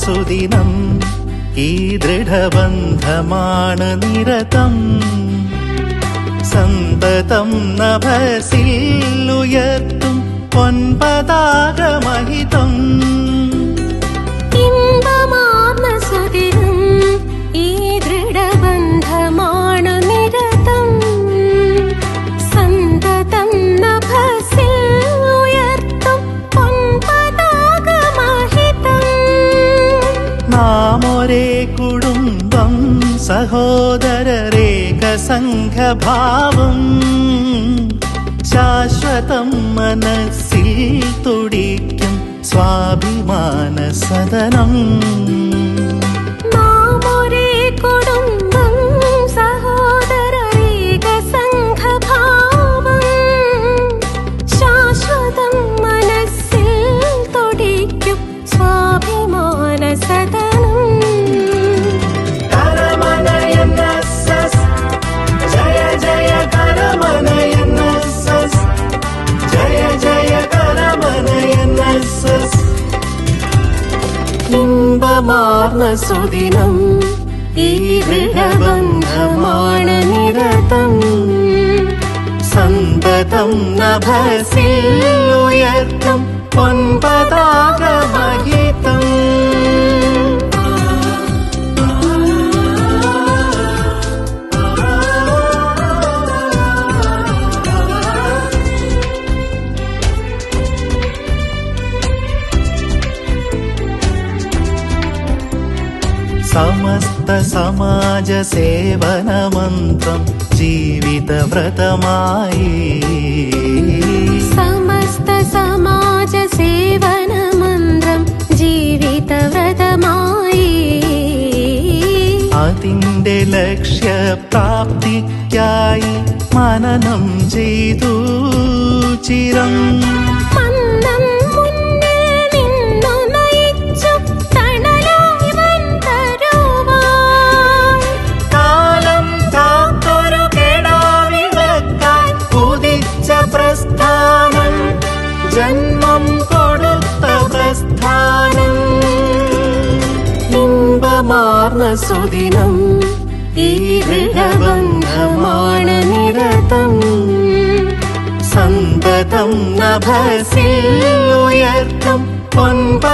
സുദിനം ഈ ദൃഢബന്ധമാണ് നിരതം സന്തതം നഭസിൽ ഉയർത്തും പൊൻപതാകമഹിതം ഇമ്പമാർന്ന സുദിനം ഈ ദൃഢബന്ധമാണ് നിരതം സന്തതം നഭസിൽ ഉയർത്തും പൊൻപതാകമഹിതം നാം ഒരേ കുടുംബം സഹോദരരേക സംഘഭാവം ശാശ്വതം മനസ്സിൽ തുടിക്കും സ്വാഭിമാന സദനം നാം ഒരേ കുടുംബം സഹോദരരേക സംഘഭാവം ശാശ്വതം മനസ്സിൽ തുടിക്കും സ്വാഭിമാന സദനം ഇമ്പമാർന്ന സുദിനം ഈ ദൃഢബന്ധമാണ് നിരതം സന്തതം നഭസിൽ ഉയർത്തും പൊൻപതാകമഹിതം സമസ്ത സമാജ സേവന മന്ത്രം ജീവിതവ്രതമായി സമസ്ത സമാജ സേവന മന്ത്രം ജീവിതവ്രതമായി അതിന്റെ ലക്ഷ്യപ്രാപ്തിക്കായി മനനം ചെയ്തു ചിരം ജന്മം കൊടുത്ത പ്രസ്ഥാനം ഇമ്പമാർന്ന സുദിനം ഈ ദൃഢബന്ധമാണ് നിരതം സന്തതം നഭസിൽ ഉയർത്തും പൊൻപതാകമഹിതം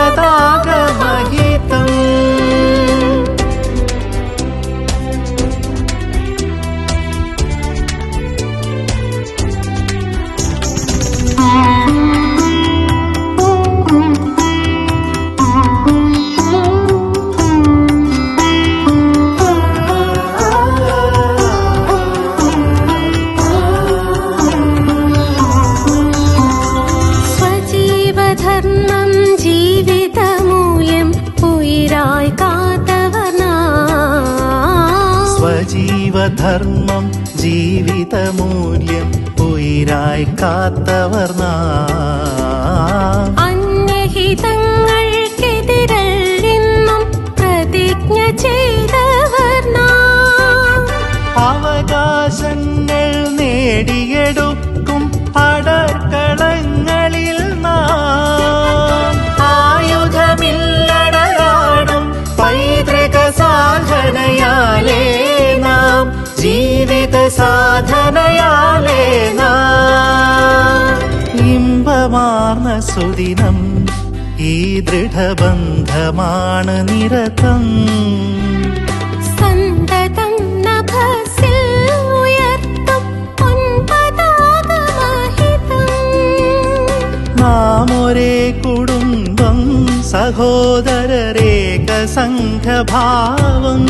സ്വജീവധർമ്മം ജീവിതമൂല്യം ഉയിരായി കാത്തവർ നാം സ്വജീവധർമ്മം ജീവിതമൂല്യം ഉയിരായി കാത്തവർ നാം അന്യഹിതങ്ങൾക്കെതിരല്ലെന്നും പ്രതിജ്ഞ ചെയ്തവർ നാം അവകാശങ്ങൾ നേടിയെടുക്കും അടർക്കളങ്ങളിൽ നാം ആയുധമില്ലടയാടും പൈതൃക സാധനയാലേ നാം ജീവിത സാധനയാലേ നാം ഇമ്പമാർന്ന സുദിനം ഈ ദൃഢബന്ധമാണ് നിരതം സന്തതം നഭസിൽ ഉയർത്തും പൊൻപതാകമഹിതം നാം ഒരേ കുടുംബം സഹോദരരേക സംഘഭാവം